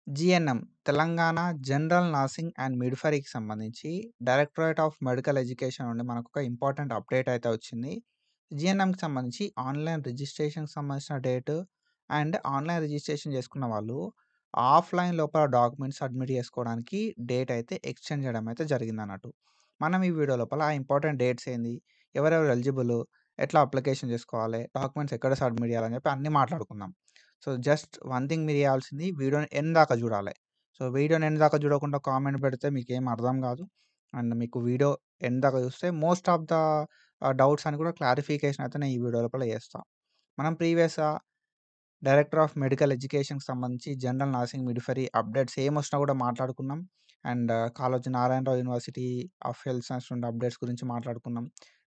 GNM Telangana general nursing and మిడ్‌ఫరీకి సంబంధించి directorate of medical education నుండి మనకొక ఇంపార్టెంట్ అప్డేట్ అయితే వచ్చింది. జీఎన్ఎంకి సంబంధించి ఆన్‌లైన్ రిజిస్ట్రేషన్‌కి సంబంధించిన డేట్ అండ్ ఆన్‌లైన్ రిజిస్ట్రేషన్ చేసుకున్న వాళ్ళు ఆఫ్‌లైన్ లోపల డాక్యుమెంట్స్ సబ్మిట్ చేసుకోవడానికి డేట్ అయితే ఎక్స్‌టెండ్ చేయడం అయితే జరిగిందన్నట్టు. మనం ఈ వీడియో లోపల ఆ ఇంపార్టెంట్ డేట్స్ ఏంది? ఎవరెవరు ఎలిజిబుల్? ఎట్లా అప్లికేషన్ చేసుకోవాలి? డాక్యుమెంట్స్ ఎక్కడ సబ్మిట్ చేయాలని చెప్పి అన్నీ మాట్లాడుకుందాం. సో, జస్ట్ వన్ థింగ్ మీరు చేయాల్సింది వీడియోని ఎండ్ దాకా చూడాలి. సో, వీడియోని ఎండ్ దాకా చూడకుండా కామెంట్ పెడితే మీకేం అర్థం కాదు. అండ్ మీకు వీడియో ఎండ్ దాకా చూస్తే మోస్ట్ ఆఫ్ ద డౌట్స్ అని కూడా క్లారిఫికేషన్ అయితే నేను ఈ వీడియో లోపల చేస్తా. మనం ప్రీవియస్‌గా డైరెక్టర్ ఆఫ్ మెడికల్ ఎడ్యుకేషన్‌కి సంబంధించి జనరల్ నర్సింగ్ మిడ్‌ఫరీ అప్డేట్స్ ఏమొచ్చినా కూడా మాట్లాడుకున్నాం. And Kaloji Narayanarao university of health science నుండి అప్డేట్స్ గురించి మాట్లాడుకున్నాం.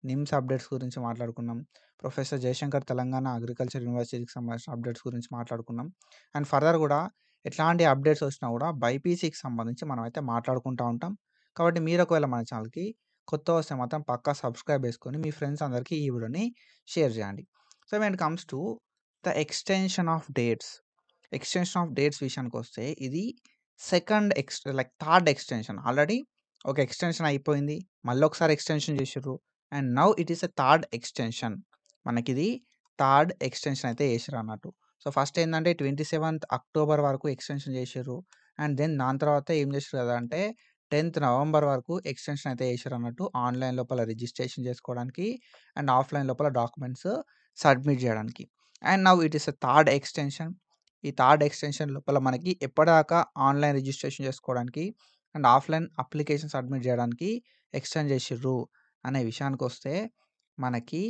నిమ్స్ అప్డేట్స్ గురించి మాట్లాడుకున్నాం. ప్రొఫెసర్ జయశంకర్ తెలంగాణ అగ్రికల్చర్ యూనివర్సిటీకి సంబంధించిన అప్డేట్స్ గురించి మాట్లాడుకున్నాం. అండ్ ఫర్దర్ కూడా ఎట్లాంటి అప్డేట్స్ వచ్చినా కూడా బైపీసీకి సంబంధించి మనమైతే మాట్లాడుకుంటా ఉంటాం. కాబట్టి మీరు ఒకవేళ మన ఛానల్‌కి కొత్తగా వస్తే మాత్రం పక్కా సబ్స్క్రైబ్ చేసుకొని మీ ఫ్రెండ్స్ అందరికీ ఈ వీడియోని షేర్ చేయండి. So, when it comes to the extension of dates. Extension of dates విషయానికొస్తే ఇది థర్డ్ ఎక్స్‌టెన్షన్. ఆల్రెడీ ఒక ఎక్స్‌టెన్షన్ అయిపోయింది. మళ్ళొకసారి ఎక్స్‌టెన్షన్ చేషిర్రు. And now it is a third extension. మనకిది థర్డ్ ఎక్స్‌టెన్షన్ అయితే చేషిర్రన్నట్టు. సో, ఫస్ట్ ఏందంటే 27థ్ అక్టోబర్ వరకు ఎక్స్‌టెన్షన్ చేషిర్రు. అండ్ దెన్ దాని తర్వాత ఏం చేషిర్రు కదా అంటే 10థ్ నవంబర్ వరకు ఎక్స్‌టెన్షన్ అయితే చేషిర్రన్నట్టు. ఆన్‌లైన్ లోపల రిజిస్ట్రేషన్ చేసుకోవడానికి అండ్ ఆఫ్‌లైన్ లోపల డాక్యుమెంట్స్ సబ్మిట్ చేయడానికి. And now it is a third extension. ఈ థర్డ్ ఎక్స్‌టెన్షన్ లోపల మనకి ఎప్పటిదాకా ఆన్‌లైన్ రిజిస్ట్రేషన్ చేసుకోవడానికి అండ్ ఆఫ్‌లైన్ అప్లికేషన్ సబ్మిట్ చేయడానికి ఎక్స్‌టెండ్ చేషిర్రు అనే విషయానికొస్తే మనకి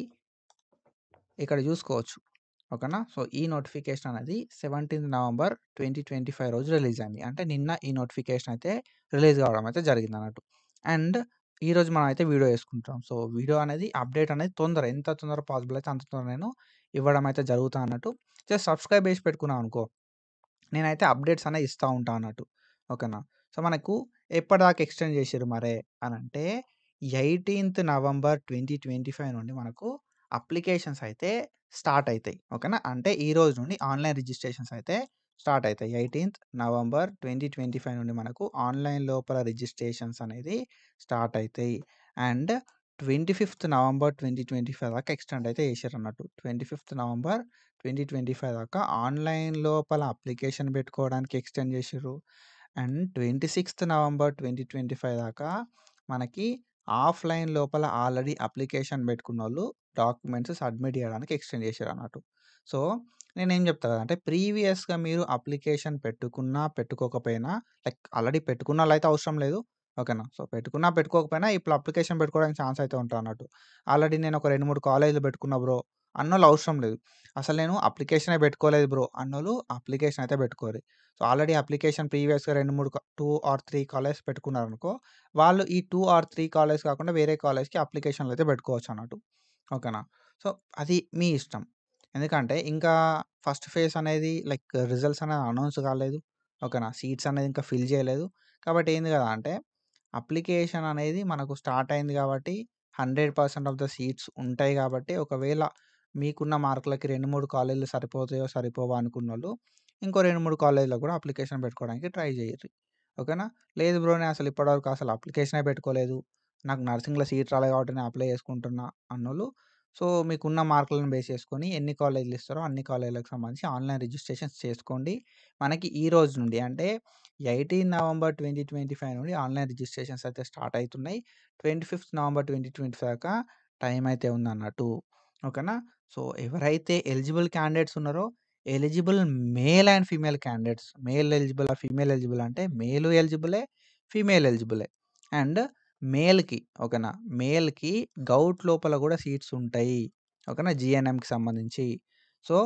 ఇక్కడ చూసుకోవచ్చు. ఓకేనా? సో, ఈ నోటిఫికేషన్ అనేది 17థ్ నవంబర్ 2025 రోజు రిలీజ్ అయింది. అంటే నిన్న ఈ నోటిఫికేషన్ అయితే రిలీజ్ కావడం అయితే జరిగిందన్నట్టు. అండ్ ఈరోజు మనం అయితే వీడియో చేసుకుంటున్నాం. సో, వీడియో అనేది అప్డేట్ అనేది ఎంత తొందర పాసిబుల్ అయితే అంత తొందర నేను ఇవ్వడం అయితే జరుగుతా అన్నట్టు. జస్ట్ సబ్స్క్రైబ్ చేసి పెట్టుకున్నాం అనుకో, నేనైతే అప్డేట్స్ అనేవి ఇస్తా ఉంటా అన్నట్టు. ఓకేనా? సో, మనకు ఎప్పటిదాకా ఎక్స్‌టెండ్ చేషిర్రు మరే అనంటే 18థ్ నవంబర్ 2025 నుండి మనకు అప్లికేషన్స్ అయితే స్టార్ట్ అయితాయి. ఓకేనా? అంటే ఈ రోజు నుండి ఆన్‌లైన్ రిజిస్ట్రేషన్స్ అయితే స్టార్ట్ అయితాయి. 18థ్ నవంబర్ 2025 నుండి మనకు ఆన్‌లైన్ లోపల రిజిస్ట్రేషన్స్ అనేది స్టార్ట్ అయితాయి. అండ్ 25థ్ నవంబర్ 2025 దాకా ఎక్స్‌టెండ్ అయితే చేషిర్రన్నట్టు. 25థ్ నవంబర్ 2025 దాకా ఆన్‌లైన్ లోపల అప్లికేషన్ పెట్టుకోవడానికి ఎక్స్‌టెండ్ చేషిర్రు. అండ్ 26థ్ నవంబర్ 2025 దాకా మనకి ఆఫ్‌లైన్ లోపల ఆల్రెడీ అప్లికేషన్ పెట్టుకున్నోళ్ళు డాక్యుమెంట్స్ సబ్మిట్ చేయడానికి ఎక్స్‌టెండ్ చేషిర్రన్నట్టు. సో, నేనేం చెప్తా కదంటే ప్రీవియస్‌గా మీరు అప్లికేషన్ పెట్టుకున్నా, పెట్టుకోకపోయినా ఆల్రెడీ పెట్టుకున్నోళ్ళైతే అవసరం లేదు. ఓకేనా? సో, పెట్టుకున్నా, పెట్టుకోకపోయినా ఇప్పుడు అప్లికేషన్ పెట్టుకోవడానికి ఛాన్స్ అయితే ఉంటదన్నట్టు. ఆల్రెడీ నేను ఒక 2, 3 కాలేజ్‌లో పెట్టుకున్నా బ్రో అన్నోళ్ళు అవసరం లేదు. అసలు నేను అప్లికేషనే పెట్టుకోలేదు బ్రో అన్నోళ్ళు అప్లికేషన్ అయితే పెట్టుకోరి. సో, ఆల్రెడీ అప్లికేషన్ ప్రీవియస్‌గా 2, 3 2 ఆర్ 3 కాలేజ్ పెట్టుకున్నారనుకో, వాళ్ళు ఈ 2 ఆర్ 3 కాలేజ్ కాకుండా వేరే కాలేజ్‌కి అప్లికేషన్‌లు అయితే పెట్టుకోవచ్చన్నట్టు. ఓకేనా? సో, అది మీ ఇష్టం. ఎందుకంటే ఇంకా ఫస్ట్ ఫేజ్ అనేది రిజల్ట్స్ అనేవి అనౌన్స్ కాలేదు. ఓకేనా? సీట్స్ అనేది ఇంకా ఫిల్ చేయలేదు. కాబట్టి ఏంది కదా అంటే అప్లికేషన్ అనేది మనకు స్టార్ట్ అయింది కాబట్టి 100% ఆఫ్ ద సీట్స్ ఉంటాయి కాబట్టి ఒకవేళ మీకున్న మార్కులకి 2, 3 కాలేజ్‌లు సరిపోతాయో, సరిపోవో అనుకున్నోళ్ళు ఇంకో 2, 3 కాలేజ్‌లో కూడా అప్లికేషన్ పెట్టుకోవడానికి ట్రై చేయిర్రి. ఓకేనా? లేదు బ్రో నేను అసలు ఇప్పటివరకు అసలు అప్లికేషనే పెట్టుకోలేదు. నాకు నర్సింగ్‌లో సీట్ రాలేదు కాబట్టి నేను అప్లై చేసుకుంటున్నా అన్నోళ్ళు సో, మీకున్న మార్కులను బేస్ చేసుకొని ఎన్ని కాలేజ్‌లు ఇస్తారో అన్ని కాలేజ్‌లకు సంబంధించి ఆన్‌లైన్ రిజిస్ట్రేషన్స్ చేసుకోండి. మనకి ఈ రోజు నుండి అంటే 18 నవంబర్ 2025 నుండి ఆన్‌లైన్ రిజిస్ట్రేషన్స్ అయితే స్టార్ట్ అయితున్నాయి. 25థ్ నవంబర్ 2025 దాకా టైం అయితే ఉందన్నట్టు. ఓకేనా? సో, ఎవరైతే ఎలిజిబుల్ క్యాండిడేట్స్ ఉన్నారో eligible male and female candidates male eligible or female eligible అంటే మేలు ఎలిజిబులే, ఫీమేల్ ఎలిజిబులే. అండ్ మేల్‌కి ఓకేనా? మేల్‌కి గౌట్ లోపల గూడా సీట్స్ ఉంటాయి. ఓకేనా? జీఎన్ఎంకి సంబంధించి. సో,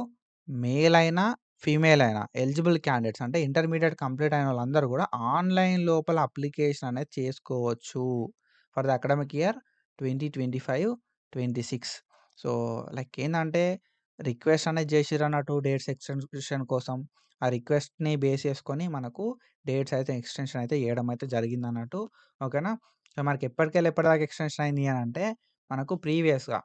మేల్ అయినా, ఫీమేల్ అయినా ఎలిజిబుల్ క్యాండిడేట్స్ అంటే ఇంటర్మీడియేట్ కంప్లీట్ అయిన వాళ్ళందరూ గూడా ఆన్‌లైన్ లోపల అప్లికేషన్ అనేది చేసుకోవచ్చు. For the academic year 2025, 26 so, ఏందంటే రిక్వెస్ట్ అనేది జేసిర్రన్నట్టు డేట్స్ ఎక్స్‌టెన్షన్ కోసం. ఆ రిక్వెస్ట్‌ని బేస్ చేసుకొని మనకు డేట్స్ అయితే ఎక్స్‌టెన్షన్ అయితే జేయడం అయితే జరిగిందన్నట్టు. ఓకేనా? సో, మనకి ఎప్పటికెళ్ళి ఎప్పటిదాకా ఎక్స్‌టెన్షన్ అయింది అనంటే మనకు ప్రీవియస్‌గా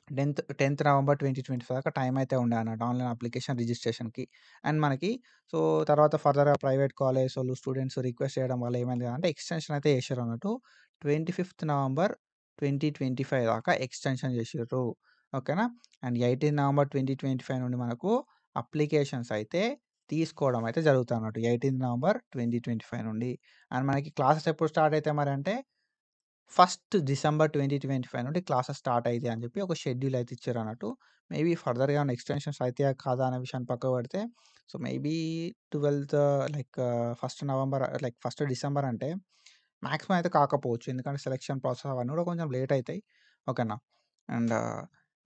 10థ్ నవంబర్ 2025 దాకా టైం అయితే ఉండే అన్నట్టు ఆన్‌లైన్ అప్లికేషన్ రిజిస్ట్రేషన్‌కి. అండ్ మనకి సో, తర్వాత ఫర్దర్‌గా ప్రైవేట్ కాలేజెసోళ్ళు స్టూడెంట్స్ రిక్వెస్ట్ చేయడం వల్ల ఏమైంది అంటే ఎక్స్‌టెన్షన్ అయితే చేసిర్రన్నట్టు. 25థ్ నవంబర్ 2025 దాకా ఎక్స్‌టెన్షన్ చేసిర్రు. ఓకేనా. అండ్ 18 నవంబర్ 2025 నుండి మనకు అప్లికేషన్స్ అయితే తీసుకోవడం అయితే జరుగుతదన్నట్టు. 18 నవంబర్ 2025 నుండి. అండ్ మనకి క్లాసెస్ ఎప్పుడు స్టార్ట్ అయితాయి మరి అంటే ఫస్ట్ డిసెంబర్ 2025 నుండి క్లాసెస్ స్టార్ట్ అయితాయి అని చెప్పి ఒక షెడ్యూల్ అయితే ఇచ్చారన్నట్టు. మేబీ ఫర్దర్‌గా ఏమైనా ఎక్స్‌టెన్షన్స్ అయితాయా కాదా అనే విషయాన్ని పక్కకు పెడితే సో, మేబీ 12థ్ like first November like first December అంటే మాక్సిమం అయితే కాకపోవచ్చు. ఎందుకంటే సెలక్షన్ ప్రాసెస్ అవన్నీ కూడా కొంచెం లేట్ అయితాయి. ఓకేనా. And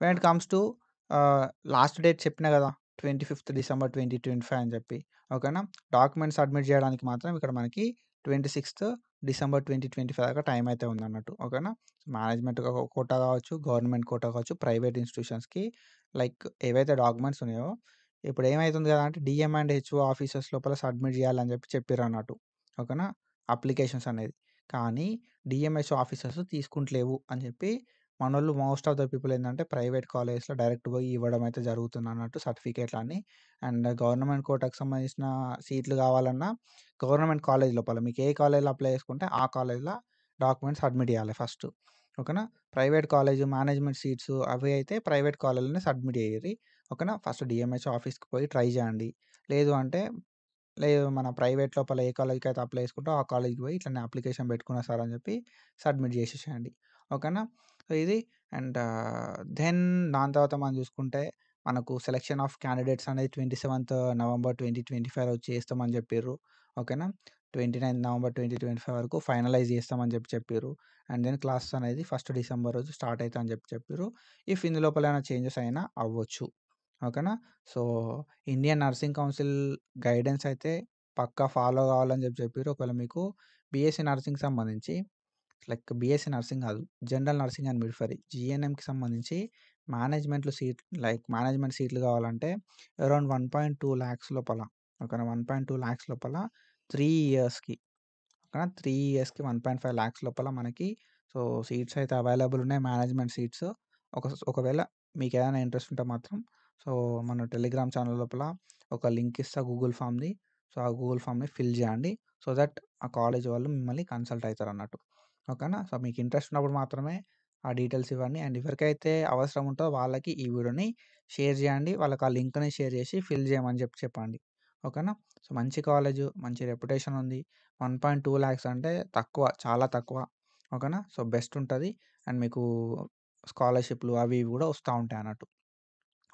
when it comes to last date చెప్పినా కదా! 25థ్ డిసెంబర్ 2025 అని చెప్పి. ఓకేనా. డాక్యుమెంట్స్ సబ్మిట్ చేయడానికి మాత్రం ఇక్కడ మనకి 26థ్ డిసెంబర్ 2025 దాకా టైం అయితే ఉందన్నట్టు. ఓకేనా. మేనేజ్‌మెంట్ కోటా కావచ్చు, గవర్నమెంట్ కోటా కావచ్చు, ప్రైవేట్ ఇన్‌స్టిట్యూషన్స్‌కి లైక్ ఏవైతే డాక్యుమెంట్స్ ఉన్నాయో, ఇప్పుడు ఏమైతుంది కదా అంటే డీఎం అండ్ హెచ్ఓ ఆఫీసెస్ లోపల సబ్మిట్ చేయాలని చెప్పి చెప్పిర్రన్నట్టు. ఓకేనా. అప్లికేషన్స్ అనేది. కానీ డీఎంహెచ్ఓ ఆఫీసర్స్ తీసుకుంటలేవు అని చెప్పి మనోళ్ళు మోస్ట్ ఆఫ్ ద పీపుల్ ఏందంటే ప్రైవేట్ కాలేజెస్‌లో డైరెక్ట్ పోయి ఇవ్వడం అయితే జరుగుతుందన్నట్టు సర్టిఫికేట్‌లన్నీ. అండ్ గవర్నమెంట్ కోటాకు సంబంధించిన సీట్లు కావాలన్నా గవర్నమెంట్ కాలేజ్ లోపల మీకు ఏ కాలేజ్‌లో అప్లై చేసుకుంటే ఆ కాలేజ్‌లో డాక్యుమెంట్స్ సబ్మిట్ చేయాలి ఫస్ట్. ఓకేనా. ప్రైవేట్ కాలేజ్ మేనేజ్మెంట్ సీట్స్ అవి అయితే ప్రైవేట్ కాలేజ్‌లోనే సబ్మిట్ చేయిర్రి. ఓకేనా. ఫస్ట్ డీఎంహెచ్ఓ ఆఫీస్‌కి పోయి ట్రై చేయండి. లేదు అంటే లేదు మన ప్రైవేట్ లోపల ఏ కాలేజ్‌కి అయితే అప్లై చేసుకుంటావో ఆ కాలేజ్‌కి పోయి ఇట్లనే అప్లికేషన్ పెట్టుకున్నా సార్ అని చెప్పి సబ్మిట్ చేసేసేయండి. ఓకేనా. సో, ఇది అండ్ దెన్ దాని తర్వాత మనం చూసుకుంటే మనకు సెలక్షన్ ఆఫ్ క్యాండిడేట్స్ అనేది 27థ్ నవంబర్ 2025 రోజు చేస్తామని చెప్పిర్రు. ఓకేనా. 29థ్ నవంబర్ 2025 వరకు ఫైనలైజ్ చేస్తామని చెప్పిర్రు. అండ్ దెన్ క్లాసెస్ అనేది ఫస్ట్ డిసెంబర్ రోజు స్టార్ట్ అయితాయని చెప్పిర్రు. ఇఫ్ ఇందులోపల ఏమైనా చేంజెస్ అయినా అవ్వచ్చు. ఓకేనా. So, Indian nursing council guidance అయితే పక్కా ఫాలో కావాలని చెప్పిర్రు. ఒకవేళ మీకు బీఎస్సీ నర్సింగ్‌కి సంబంధించి లైక్ బీఎస్సీ నర్సింగ్ కాదు. జనరల్ నర్సింగ్ అండ్ మిడ్‌వైఫరీ జీఎన్ఎంకి సంబంధించి మేనేజ్మెంట్ సీట్లు కావాలంటే అరౌండ్ 1.2 లాక్స్ లోపల ఓకేనా. 1.2 లాక్స్ లోపల 3 ఇయర్స్‌కి ఓకేనా. 3 ఇయర్స్‌కి 1.5 లాక్స్ లోపల మనకి సో, సీట్స్ అయితే అవైలబుల్ ఉన్నాయి మేనేజ్మెంట్ సీట్స్. ఒకవేళ మీకేదైనా ఇంట్రెస్ట్ ఉంటే మాత్రం సో, మన టెలిగ్రామ్ ఛానల్ లోపల ఒక లింక్ ఇస్తా గూగుల్ ఫామ్‌ది. సో, ఆ గూగుల్ ఫామ్‌ని ఫిల్ చేయండి. సో దట్ ఆ కాలేజ్ వాళ్ళు మిమ్మల్ని కన్సల్ట్ అయితారన్నట్టు. ఓకేనా. సో, మీకు ఇంట్రెస్ట్ ఉన్నప్పుడు మాత్రమే ఆ డీటెయిల్స్ ఇవ్వండి. అండ్ ఎవరికైతే అవసరం ఉంటదో వాళ్ళకి ఈ వీడియోని షేర్ చేయండి. వాళ్ళకి ఆ లింక్‌ని షేర్ చేసి ఫిల్ చేయమని చెప్పండి. ఓకేనా. సో, మంచి కాలేజు, మంచి రెప్యుటేషన్ ఉంది. 1.2 లాక్స్ అంటే తక్కువ. చాలా తక్కువ. ఓకేనా. సో, బెస్ట్ ఉంటది. అండ్ మీకు స్కాలర్‌షిప్‌లు అవి ఇవి గూడా వస్తా ఉంటాయన్నట్టు.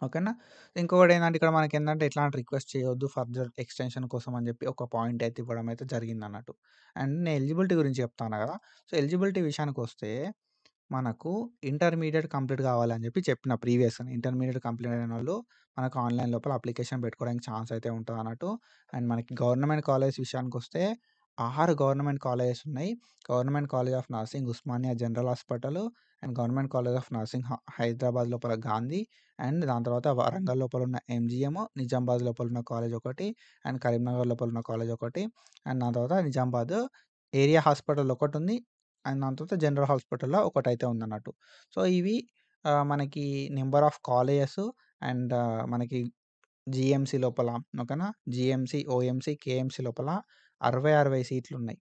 ఓకేనా. ఇంకొకటేందంటే ఇక్కడ మనకేందంటే ఎట్లాంటి రిక్వెస్ట్ చేయొద్దు ఫర్దర్ ఎక్స్‌టెన్షన్ కోసం అని జెప్పి ఒక పాయింట్ అయితే ఇవ్వడం అయితే జరిగిందన్నట్టు. అండ్ నేను ఎలిజిబిలిటీ గురించి చెప్తాను గదా! సో, ఎలిజిబిలిటీ విషయానికొస్తే మనకు ఇంటర్మీడియేట్ కంప్లీట్ కావాలని చెప్పిన ప్రీవియస్‌గానే. ఇంటర్మీడియేట్ కంప్లీట్ అయినోళ్ళు మనకు ఆన్‌లైన్ లోపల అప్లికేషన్ పెట్టుకోవడానికి ఛాన్స్ అయితే ఉంటదన్నట్టు. అండ్ మనకి గవర్నమెంట్ కాలేజ్ విషయానికొస్తే 6 గవర్నమెంట్ కాలేజెస్ ఉన్నాయి. Government college of nursing Osmania general hospital and government college of nursing Hyderabad లోపల గాంధీ అండ్ దాని తర్వాత వరంగల్ లోపల ఉన్న ఎంజీఎం, నిజామాబాద్ లోపల ఉన్న కాలేజ్ ఒకటి అండ్ కరీంనగర్ లోపల ఉన్న కాలేజ్ ఒకటి అండ్ దాని తర్వాత నిజామాబాద్ ఏరియా హాస్పిటల్ ఒకటుంది. అండ్ దాని తర్వాత జనరల్ హాస్పిటల్‌లో ఒకటైతే ఉందన్నట్టు. సో, ఇవి మనకి నంబర్ ఆఫ్ కాలేజెస్ అండ్ మనకి జీఎంసీ లోపల ఓకేనా. జీఎంసీ, ఓఎంసీ, కేఎంసీ లోపల 60 సీట్లున్నాయి.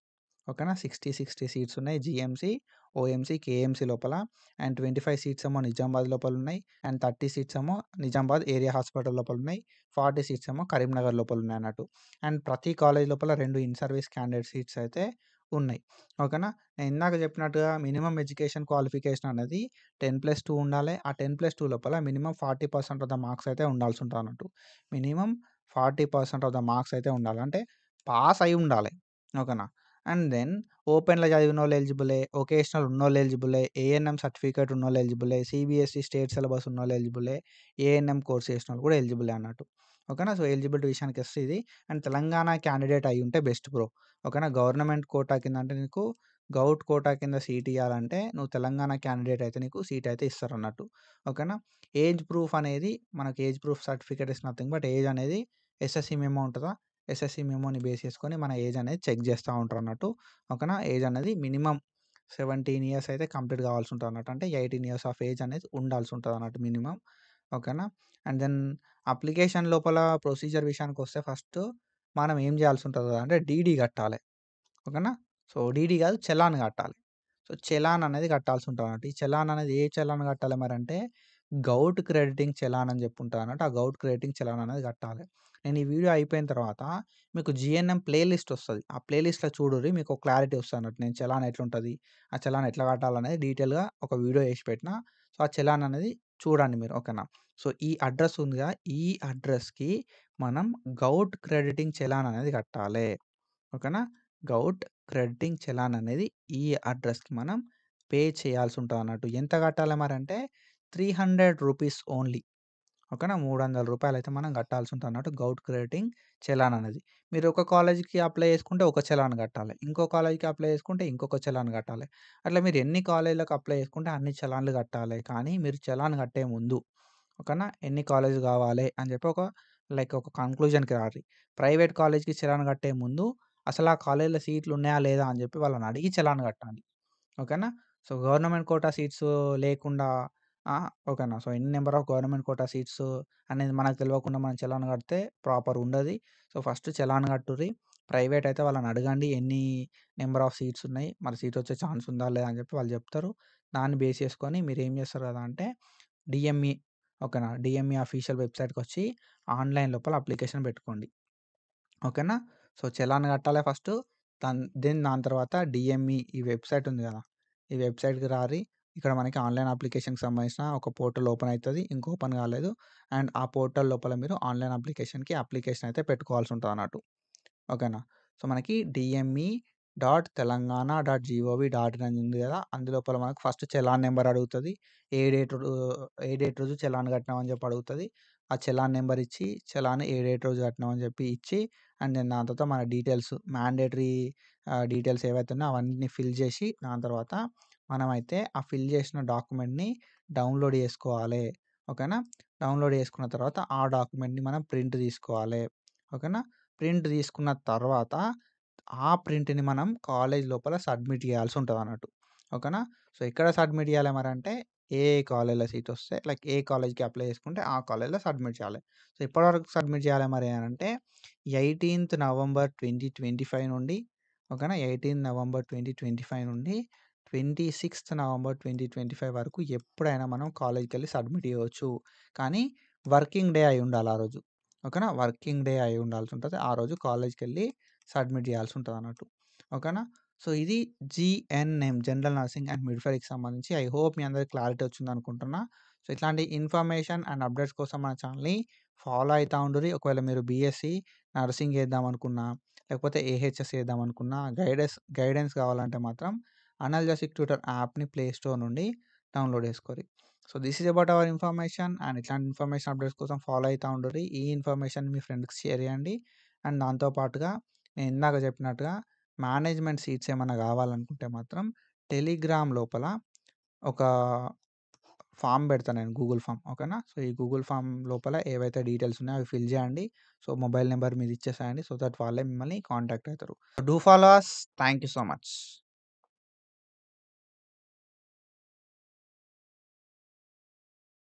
ఓకేనా. 60 సీట్స్ ఉన్నాయి జీఎంసీ, ఓఎంసీ, కేఎంసీ లోపల. అండ్ 25 సీట్స్ ఏమో నిజామాబాద్ లోపలున్నాయి. అండ్ 30 సీట్స్ ఏమో నిజామాబాద్ ఏరియా హాస్పిటల్ లోపలున్నాయి. 40 సీట్స్ ఏమో కరీంనగర్ లోపలున్నాయన్నట్టు. అండ్ ప్రతి కాలేజ్ లోపల 2 ఇన్ సర్వీస్ క్యాండిడేట్ సీట్స్ అయితే ఉన్నాయి. ఓకేనా. నేను ఇందాక చెప్పినట్టుగా మినిమమ్ ఎడ్యుకేషన్ క్వాలిఫికేషన్ అనేది 10+2 ఉండాలే. ఆ 10+2 లోపల మినిమమ్ 40% ఆఫ్ ద మార్క్స్ అయితే ఉండాల్సి ఉంటదన్నట్టు. మినిమమ్ 40% ఆఫ్ ద మార్క్స్ అయితే ఉండాలి. అంటే పాస్ అయి ఉండాలి. ఓకేనా. అండ్ దెన్ ఓపెన్‌లో చదివినోళ్ళు ఎలిజిబులే. వొకేషనల్ ఉన్నోళ్ళు ఎలిజిబులే. ఏఎన్ఎం సర్టిఫికేట్ ఉన్నోళ్ళు ఎలిజిబులే. సీబీఎస్‌ఈ స్టేట్ సిలబస్ ఉన్నోళ్ళు ఎలిజిబులే. ఏఎన్ఎం కోర్స్ చేసినోళ్ళు కూడా ఎలిజిబులే అన్నట్టు. ఓకేనా. సో, ఎలిజిబిలిటీ విషయానికొస్తే ఇది. అండ్ తెలంగాణ క్యాండిడేట్ అయ్యుంటే బెస్ట్ బ్రో. ఓకేనా. గవర్నమెంట్ కోటా కింద అంటే నీకు గౌట్ కోటా కింద సీట్ ఇయ్యాలంటే నువ్వు తెలంగాణ క్యాండిడేట్ అయితే నీకు సీట్ అయితే ఇస్తారన్నట్టు. ఓకేనా. ఏజ్ ప్రూఫ్ అనేది మనకి age proof certificate is nothing but age అనేది ఎస్ఎస్‌సి మెమో ఉంటదా? ఎస్ఎస్‌సి మెమోని బేస్ చేసుకొని మన ఏజ్ అనేది చెక్ చేస్తా ఉంటారన్నట్టు. ఓకేనా. ఏజ్ అనేది మినిమమ్ 17 ఇయర్స్ అయితే కంప్లీట్ కావాల్సి ఉంటదన్నట్టు. అంటే 18 ఇయర్స్ ఆఫ్ ఏజ్ అనేది ఉండాల్సి ఉంటదన్నట్టు మినిమమ్. ఓకేనా. అండ్ దెన్ అప్లికేషన్ లోపల ప్రొసీజర్ విషయానికొస్తే ఫస్ట్ మనం ఏం చేయాల్సి ఉంటది అంటే డీడీ కట్టాలి. ఓకేనా. సో, డీడీ కాదు చలాన్ కట్టాలి. సో, చలాన్ అనేది కట్టాల్సి ఉంటదన్నట్టు. ఈ చలాన్ అనేది ఏ చలాన్ కట్టాలి మరంటే గౌట్ క్రెడిటింగ్ చలాన్ అని చెప్పి ఉంటదన్నట్టు. ఆ గౌట్ క్రెడిటింగ్ చలాన్ అనేది కట్టాలి. నేను ఈ వీడియో అయిపోయిన తర్వాత మీకు జీఎన్ఎం ప్లే లిస్ట్ వస్తది. ఆ ప్లే లిస్ట్‌లో చూడుర్రి మీకు క్లారిటీ వస్తదన్నట్టు. నేను చలాన్ ఎట్లుంటది, ఆ చలాన్ ఎట్లా కట్టాలనేది డీటెయిల్‌గా ఒక వీడియో చేసి పెట్టిన. సో, ఆ చలాన్ అనేది చూడండి మీరు. ఓకేనా. సో, ఈ అడ్రెస్ ఉందిగా, ఈ అడ్రెస్‌కి మనం గౌట్ క్రెడిటింగ్ చలాన్ అనేది కట్టాలే. ఓకేనా. గౌట్ క్రెడిటింగ్ చలాన్ అనేది ఈ అడ్రస్‌కి మనం పే చేయాల్సి ఉంటదన్నట్టు. ఎంత కట్టాలి మరంటే రూ. 300 ఓన్లీ. ఓకేనా. రూ. 300 అయితే మనం కట్టాల్సి ఉంటదన్నట్టు గౌట్ క్రెడిటింగ్ చలాన్ అనేది. మీరు ఒక కాలేజ్‌కి అప్లై చేసుకుంటే ఒక చలాన్ కట్టాలి. ఇంకో కాలేజ్‌కి అప్లై చేసుకుంటే ఇంకొక చలాన్ కట్టాలి. అట్లా మీరు ఎన్ని కాలేజ్‌లకు అప్లై చేసుకుంటే అన్ని చలాన్లు కట్టాలి. కానీ మీరు చలాన్ కట్టే ముందు ఓకేనా. ఎన్ని కాలేజ్ కావాలి అని చెప్పి ఒక కంక్లూజన్‌కి రార్రి. ప్రైవేట్ కాలేజ్‌కి చలాన్ కట్టే ముందు అసలు ఆ కాలేజ్‌లో సీట్లు ఉన్నాయా లేదా అని చెప్పి వాళ్ళని అడిగి చలాన్ కట్టాలి. ఓకేనా. సో, గవర్నమెంట్ కోటా సీట్స్ లేకుండా ఓకేనా. సో, ఎన్ని number of government quota seats అనేది మనకు తెలవకుండా మనం చలాన్ కడితే ప్రాపర్ ఉండది. సో, ఫస్ట్ చలాన్ కట్టుర్రి. ప్రైవేట్ అయితే వాళ్ళని అడగండి ఎన్ని నంబర్ ఆఫ్ సీట్స్ ఉన్నాయి. మరి సీట్ వచ్చే ఛాన్స్ ఉందా లేదా అని చెప్పి వాళ్ళు చెప్తారు. దాన్ని బేస్ చేసుకొని మీరు ఏం చేస్తారు కదా అంటే డీఎంఈ ఓకేనా. డీఎంఈ అఫీషియల్ వెబ్‌సైట్‌కొచ్చి ఆన్‌లైన్ లోపల అప్లికేషన్ పెట్టుకోండి. ఓకేనా. సో, చలాన్ కట్టాలే ఫస్టు. దాని తర్వాత డీఎంఈ ఈ వెబ్‌సైట్ ఉంది గదా! ఈ వెబ్‌సైట్‌కి రార్రి. ఇక్కడ మనకి ఆన్‌లైన్ అప్లికేషన్‌కి సంబంధించిన ఒక పోర్టల్ ఓపెన్ అయితది. ఇంకా ఓపెన్ కాలేదు. అండ్ ఆ పోర్టల్ లోపల మీరు ఆన్‌లైన్ అప్లికేషన్ అయితే పెట్టుకోవాల్సి ఉంటదన్నట్టు. ఓకేనా. సో, మనకి డీఎంఈ .తెలంగాణ.gov.in అని ఉంది గదా! అందులోపల మనకు ఫస్ట్ చలాన్ నంబర్ అడుగుతది. ఏ డేట్ ఏ డేట్ రోజు చలాన్ కట్టినామని చెప్పి అడుగుతది. ఆ చలాన్ నంబర్ ఇచ్చి, చలాన్ ఏ డేట్ రోజు కట్టినామని చెప్పి ఇచ్చి, అండ్ దెన్ దాని తర్వాత మన డీటెయిల్స్ మ్యాండేటరీ డీటెయిల్స్ ఏవైతే ఉన్నాయో అవన్నీ ఫిల్ చేసి, దాని తర్వాత మనమైతే ఆ ఫిల్ చేసిన డాక్యుమెంట్‌ని డౌన్‌లోడ్ చేసుకోవాలే. ఓకేనా. డౌన్‌లోడ్ చేసుకున్న తర్వాత ఆ డాక్యుమెంట్‌ని మనం ప్రింట్ తీసుకోవాలే. ఓకేనా. ప్రింట్ తీసుకున్న తర్వాత, ఆ ప్రింట్‌ని మనం కాలేజ్ లోపల సబ్మిట్ చేయాల్సి ఉంటదన్నట్టు. ఓకేనా. సో, ఎక్కడ సబ్మిట్ చేయాలి మరంటే, ఏ కాలేజ్‌లో సీటొస్తే లైక్ ఏ కాలేజ్‌కి అప్లై చేసుకుంటే ఆ కాలేజ్‌లో సబ్మిట్ చేయాలి. సో, ఎప్పటివరకు సబ్మిట్ చేయాలి మరి అనంటే 18థ్ నవంబర్ 2025 నుండి ఓకేనా. 18 నవంబర్ 2025 నుండి 26థ్ నవంబర్ 2025 వరకు ఎప్పుడైనా మనం కాలేజ్‌కెళ్ళి సబ్మిట్ చేయవచ్చు. కానీ వర్కింగ్ డే అయ్యుండాలి ఆ రోజు. ఓకేనా. వర్కింగ్ డే అయి ఉండాల్సుంటది. ఆ రోజు కాలేజ్‌కెళ్ళి సబ్మిట్ చేయాల్సుంటదన్నట్టు. ఓకేనా. సో, ఇది జీఎన్ఎం జనరల్ నర్సింగ్ అండ్ మిడ్‌వైఫరీకి సంబంధించి ఐ హోప్ మీ అందరికి క్లారిటీ వచ్చిందనుకుంటున్నా. సో, ఇట్లాంటి ఇన్ఫర్మేషన్ అండ్ అప్డేట్స్ కోసం మన ఛానెల్‌ని ఫాలో అయితా ఉండుర్రి. ఒకవేళ మీరు బీఎస్సీ నర్సింగ్ చేద్దామనుకున్నా, లేకపోతే ఏహెచ్ఎస్ చేద్దామనుకున్నా గైడెన్స్ కావాలంటే మాత్రం అనల్జసిక్ ట్యూటర్ యాప్‌ని ప్లే స్టోర్ నుండి డౌన్‌లోడ్ చేసుకోర్రి. So, this is about our information and ఇట్లాంటి ఇన్ఫర్మేషన్ అప్డేట్స్ కోసం ఫాలో అయితా ఉండుర్రి. ఈ ఇన్ఫర్మేషన్ మీ ఫ్రెండ్స్‌కి షేర్ చేయండి. అండ్ దాంతో పాటుగా నేను ఇందాక చెప్పినట్టుగా మేనేజ్మెంట్ సీట్స్ ఏమన్నా కావాలనుకుంటే మాత్రం టెలిగ్రామ్ లోపల ఒక ఫార్మ్ పెడతా నేను గూగుల్ ఫార్మ్. ఓకేనా. సో, ఈ గూగుల్ ఫార్మ్ లోపల ఏవైతే డీటెయిల్స్ ఉన్నాయో అవి ఫిల్ చేయండి. సో, మొబైల్ నంబర్ మీది ఇచ్చేసేయండి. సో దట్ వాళ్ళే మిమ్మల్ని కాంటాక్ట్ అయితారు. Do follow us. Thank you so much.